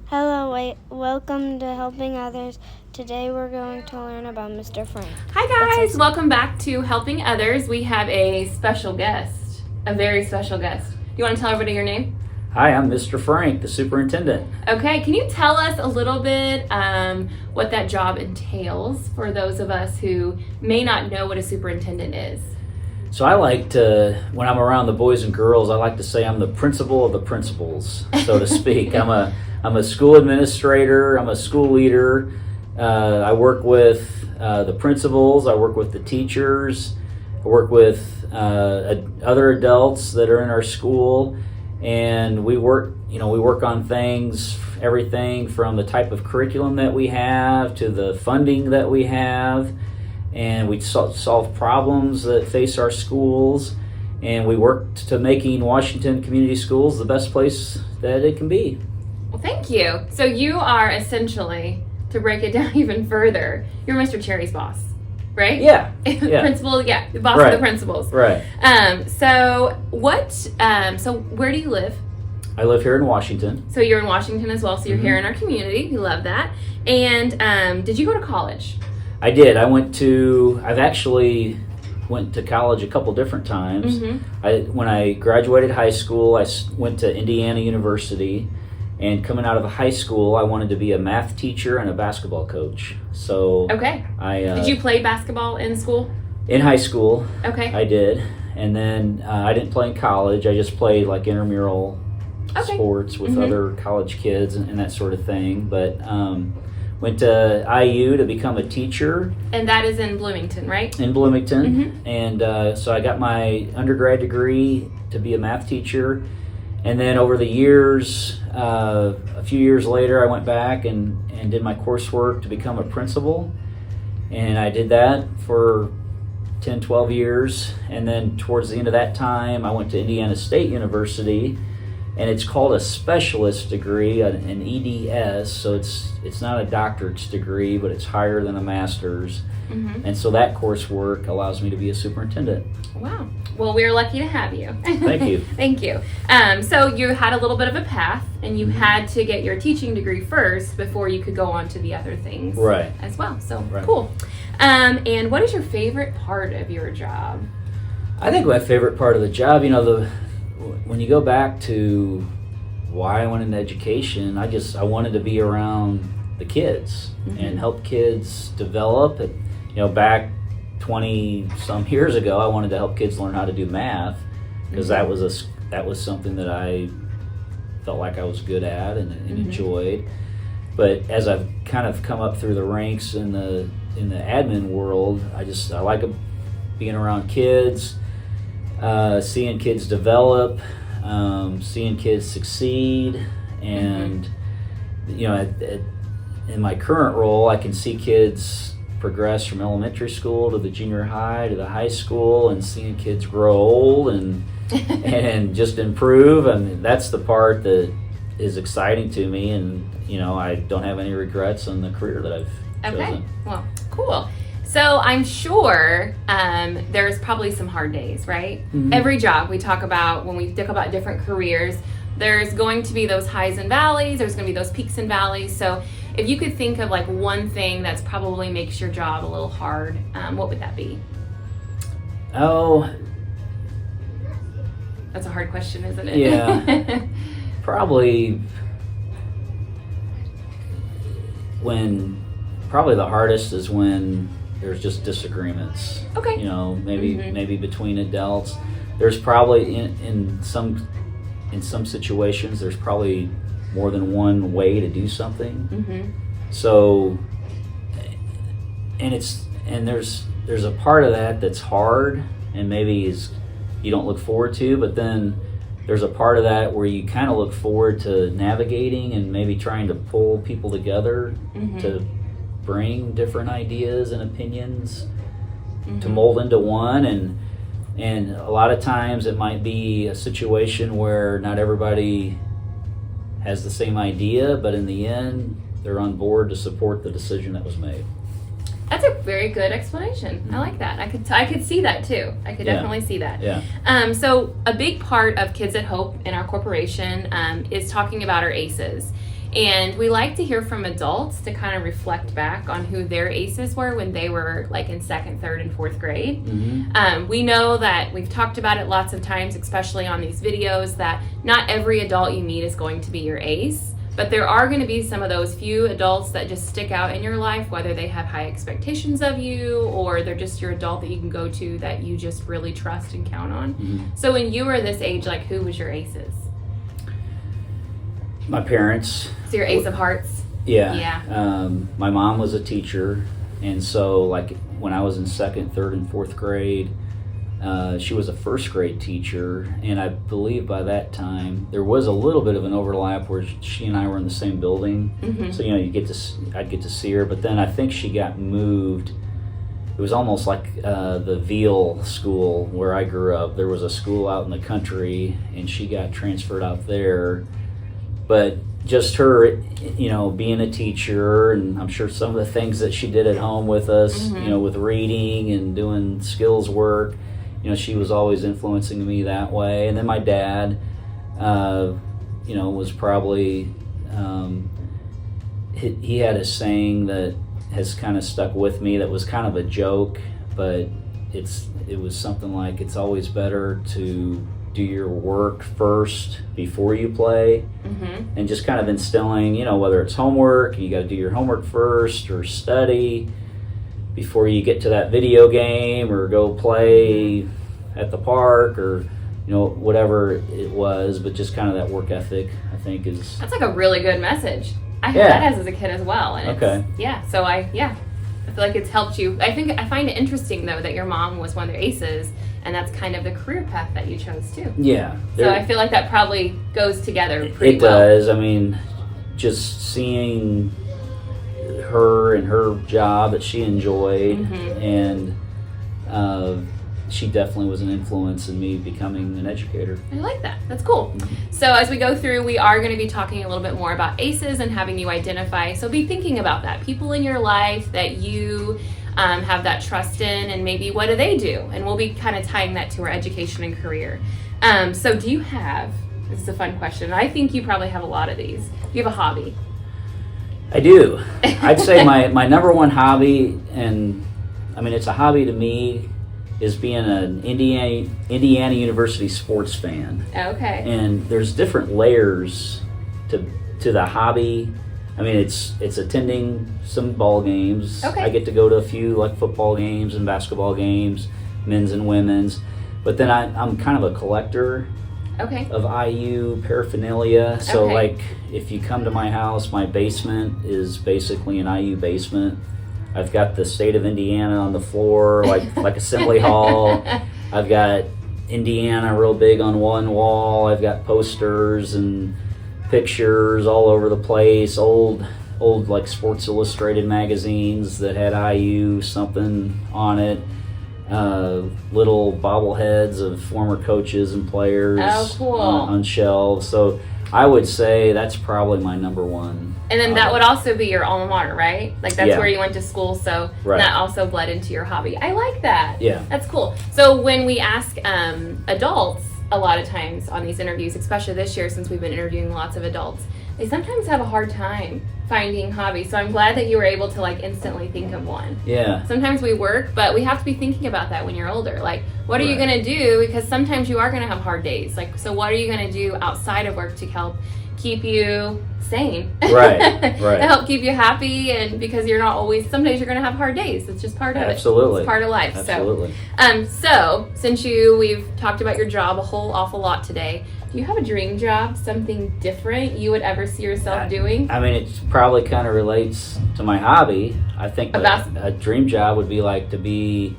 Hello, welcome to Helping Others. Today we're going to learn about Mr. Frank. Hi guys, welcome back to Helping Others. We have a special guest, a very special guest. Do you want to tell everybody your name? Hi, I'm Mr. Frank, the superintendent. Okay, can you tell us a little bit what that job entails for those of us who may not know what a superintendent is? So I like to, when I'm around the boys and girls, I like to say I'm the principal of the principals, so to speak. I'm a school administrator, I'm a school leader. I work with the principals, I work with the teachers, I work with other adults that are in our school, and we work on things, everything from the type of curriculum that we have to the funding that we have. And we solve problems that face our schools, and we work to making Washington Community Schools the best place that it can be. Well, thank you. So you are essentially, to break it down even further, you're Mr. Cherry's boss, right? Yeah. Principal, the boss Right. of the principals. Right. So where do you live? I live here in Washington. So you're in Washington as well, so you're Mm-hmm. here in our community. We love that. And did you go to college? I did. I've actually went to college a couple different times. Mm-hmm. When I graduated high school, I went to Indiana University, and coming out of high school, I wanted to be a math teacher and a basketball coach. So Okay. did Did you play basketball in school? in high school, Okay. I did, and then I didn't play in college. I just played like intramural sports with Mm-hmm. other college kids and that sort of thing. But went to IU to become a teacher And that is in Bloomington, right? in Bloomington, Mm-hmm. and so I got my undergrad degree to be a math teacher. And then over the years, a few years later, I went back and did my coursework to become a principal. And I did that for 10, 12 years. And then towards the end of that time, I went to Indiana State University. And it's called a specialist degree, an EDS. So it's not a doctorate's degree, but it's higher than a master's. Mm-hmm. And so that coursework allows me to be a superintendent. Wow. Well, we're lucky to have you. Thank you. Thank you. So you had a little bit of a path, and you had to get your teaching degree first before you could go on to the other things Right. as well. So Right. cool. And what is your favorite part of your job? I think my favorite part of the job, when you go back to why I went into education, I wanted to be around the kids and help kids develop. Back 20 some years ago, I wanted to help kids learn how to do math because that was something that I felt like I was good at and enjoyed. But as I've kind of come up through the ranks in the admin world, I like being around kids. Seeing kids develop, seeing kids succeed, and in my current role, I can see kids progress from elementary school to the junior high to the high school, and seeing kids grow old and just improve. I mean, that's the part that is exciting to me, and I don't have any regrets on the career that I've chosen. Okay. Well, cool. So I'm sure there's probably some hard days, right? Mm-hmm. Every job we talk about, when we talk about different careers, there's going to be those highs and valleys. There's going to be those peaks and valleys. So if you could think of like one thing that's probably makes your job a little hard, what would that be? Oh, That's a hard question, isn't it? Yeah. Probably the hardest is when there's just disagreements. Okay. Maybe between adults. There's probably in some situations there's probably more than one way to do something. Mm-hmm. So and there's a part of that that's hard and maybe you don't look forward to, but then there's a part of that where you kind of look forward to navigating and maybe trying to pull people together to bring different ideas and opinions to mold into one. And a lot of times it might be a situation where not everybody has the same idea, but in the end they're on board to support the decision that was made. That's a very good explanation. I like that. I could see that too. I could definitely see that. Yeah. So a big part of Kids at Hope in our corporation is talking about our ACEs. And we like to hear from adults to kind of reflect back on who their aces were when they were like in 2nd, 3rd, and 4th grade. We know that we've talked about it lots of times, especially on these videos, that not every adult you meet is going to be your ace. But there are going to be some of those few adults that just stick out in your life, whether they have high expectations of you or they're just your adult that you can go to that you just really trust and count on. So when you were this age, like, who was your aces? My parents. So your ace of hearts? Yeah. My mom was a teacher, and so like when I was in 2nd, 3rd, and 4th grade, she was a 1st grade teacher, and I believe by that time there was a little bit of an overlap where she and I were in the same building. So I'd get to see her, but then I think she got moved. It was almost like the Veal school where I grew up. There was a school out in the country, and she got transferred out there. But just her, being a teacher, and I'm sure some of the things that she did at home with us, with reading and doing skills work, she was always influencing me that way. And then my dad, was probably, he had a saying that has kind of stuck with me that was kind of a joke, but it was something like, it's always better to do your work first before you play. And just kind of instilling, whether it's homework, you got to do your homework first, or study before you get to that video game or go play at the park, or whatever it was. But just kind of that work ethic, I think, is... That's like a really good message. I had that as a kid as well. And so I feel like it's helped you. I find it interesting, though, that your mom was one of their aces, and that's kind of the career path that you chose too. Yeah. So I feel like that probably goes together pretty well. It does. I mean, just seeing her and her job that she enjoyed, and she definitely was an influence in me becoming an educator. I like that. That's cool. So as we go through, we are going to be talking a little bit more about aces and having you identify. So be thinking about that. People in your life that you have that trust in, and maybe what do they do? And we'll be kind of tying that to our education and career. So do you have, this is a fun question, I think you probably have a lot of these. Do you have a hobby? I do. I'd say my number one hobby, and I mean it's a hobby to me, is being an Indiana University sports fan. Okay. And there's different layers to the hobby. I mean, it's attending some ball games. Okay. I get to go to a few like football games and basketball games, men's and women's. But then I'm kind of a collector of IU paraphernalia. So like if you come to my house, my basement is basically an IU basement. I've got the state of Indiana on the floor, like Assembly Hall. I've got Indiana real big on one wall. I've got posters and pictures all over the place, old like Sports Illustrated magazines that had IU something on it, little bobbleheads of former coaches and players on shelves. So I would say that's probably my number one. And then that would also be your alma mater, right? Like that's where you went to school, so that also bled into your hobby. I like that. Yeah. That's cool. So when we ask adults, a lot of times on these interviews, especially this year since we've been interviewing lots of adults, they sometimes have a hard time finding hobbies. So I'm glad that you were able to like instantly think of one. Yeah. Sometimes we work, but we have to be thinking about that when you're older. Like, what are you going to do? Because sometimes you are going to have hard days. Like, so what are you going to do outside of work to help keep you sane? Right. To help keep you happy, and because you're not always, some days you're going to have hard days. It's just part of it. Absolutely. It's part of life. Absolutely. So since we've talked about your job a whole awful lot today, do you have a dream job, something different you would ever see yourself doing? I mean, it probably kind of relates to my hobby. I think a dream job would be like to be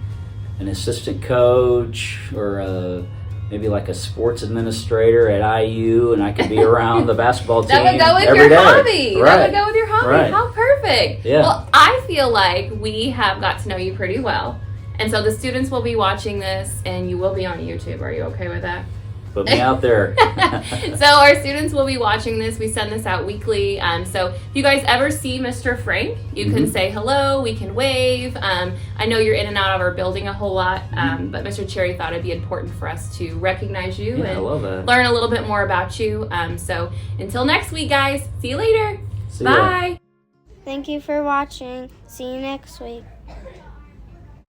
an assistant coach, or maybe like a sports administrator at IU, and I could be around the basketball team every day. That would go with your hobby. Right. That would go with your hobby. Right. How perfect. Yeah. Well, I feel like we have got to know you pretty well. And so the students will be watching this, and you will be on YouTube. Are you okay with that? Put me out there. So our students will be watching this. We send this out weekly. So if you guys ever see Mr. Frank, you can say hello. We can wave. I know you're in and out of our building a whole lot, but Mr. Cherry thought it'd be important for us to recognize you and I love that. learn a little bit more about you. So until next week, guys. See you later. See ya. Bye. Thank you for watching. See you next week.